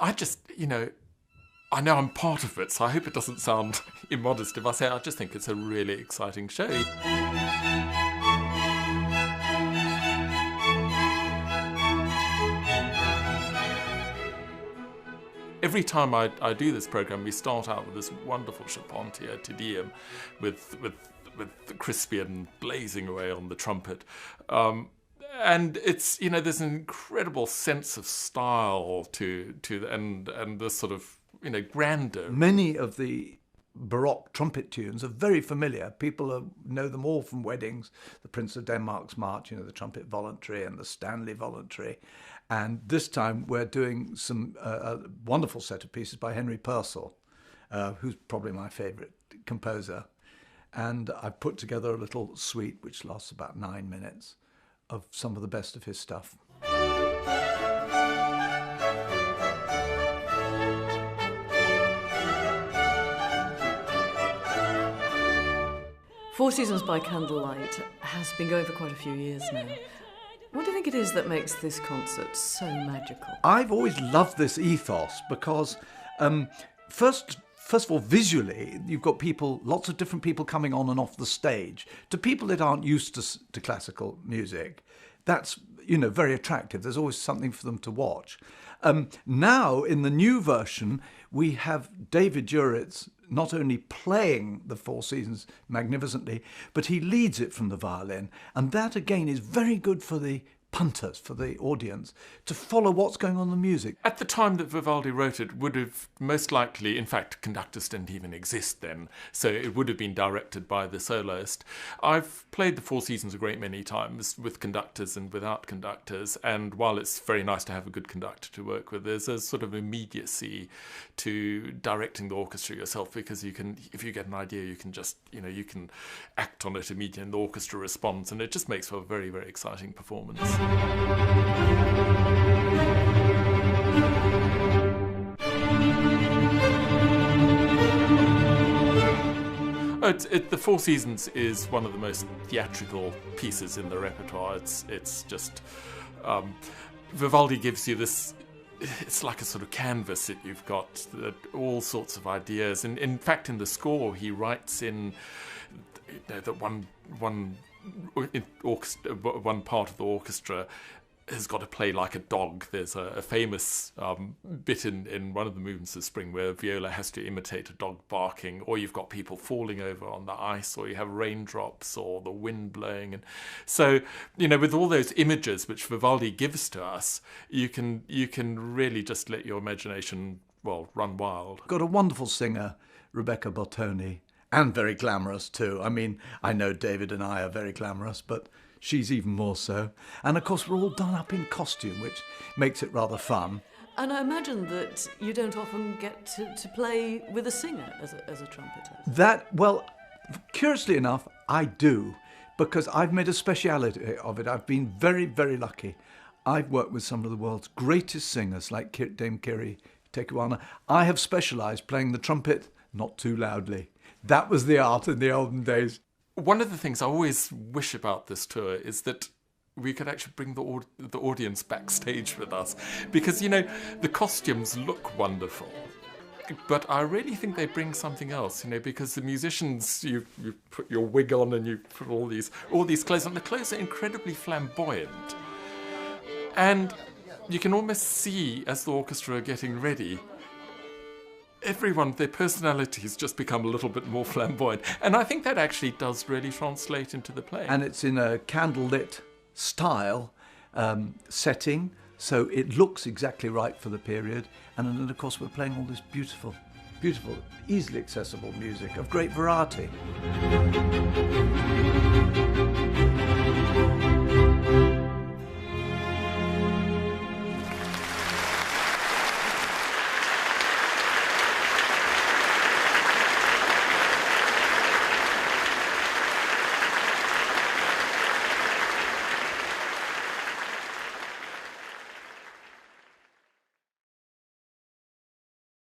I just, I know I'm part of it, so I hope it doesn't sound immodest if I say I just think it's a really exciting show. Every time I do this programme, we start out with this wonderful Charpentier Te Deum with Crispian blazing away on the trumpet. And it's, there's an incredible sense of style to and this sort of, grandeur. Many of the Baroque trumpet tunes are very familiar. People know them all from weddings. The Prince of Denmark's March, the Trumpet Voluntary and the Stanley Voluntary. And this time we're doing a wonderful set of pieces by Henry Purcell, who's probably my favourite composer. And I've put together a little suite which lasts about 9 minutes of some of the best of his stuff. Four Seasons by Candlelight has been going for quite a few years now. What do you think it is that makes this concert so magical? I've always loved this ethos because, first of all, visually, you've got lots of different people coming on and off the stage. To people that aren't used to classical music, that's, very attractive. There's always something for them to watch. Now, in the new version, we have David Duritz not only playing the Four Seasons magnificently, but he leads it from the violin. And that, again, is very good for the punters, for the audience, to follow what's going on in the music. At the time that Vivaldi wrote it, would have most likely, in fact, conductors didn't even exist then, so it would have been directed by the soloist. I've played the Four Seasons a great many times with conductors and without conductors, and while it's very nice to have a good conductor to work with, there's a sort of immediacy to directing the orchestra yourself, because you can, if you get an idea, you can just, you can act on it immediately and the orchestra responds, and it just makes for a very, very exciting performance. The Four Seasons is one of the most theatrical pieces in the repertoire. It's just Vivaldi gives you this. It's like a sort of canvas that you've got all sorts of ideas, and in fact, in the score, he writes in that one part of the orchestra has got to play like a dog. There's a famous bit in one of the movements of Spring where viola has to imitate a dog barking, or you've got people falling over on the ice, or you have raindrops or the wind blowing. And so, with all those images which Vivaldi gives to us, you can really just let your imagination, run wild. Got a wonderful singer, Rebecca Bottoni, and very glamorous too. I mean, I know David and I are very glamorous, but she's even more so. And of course, we're all done up in costume, which makes it rather fun. And I imagine that you don't often get to play with a singer as a trumpeter. Curiously enough, I do, because I've made a speciality of it. I've been very, very lucky. I've worked with some of the world's greatest singers, like Dame Kiri Tekuana. I have specialised playing the trumpet, not too loudly. That was the art in the olden days. One of the things I always wish about this tour is that we could actually bring the audience backstage with us, because, the costumes look wonderful, but I really think they bring something else, because the musicians, you put your wig on and you put all these clothes on. The clothes are incredibly flamboyant, and you can almost see, as the orchestra are getting ready, everyone, their personalities just become a little bit more flamboyant. And I think that actually does really translate into the play. And it's in a candlelit style setting, so it looks exactly right for the period. And then, of course, we're playing all this beautiful, beautiful, easily accessible music of great variety.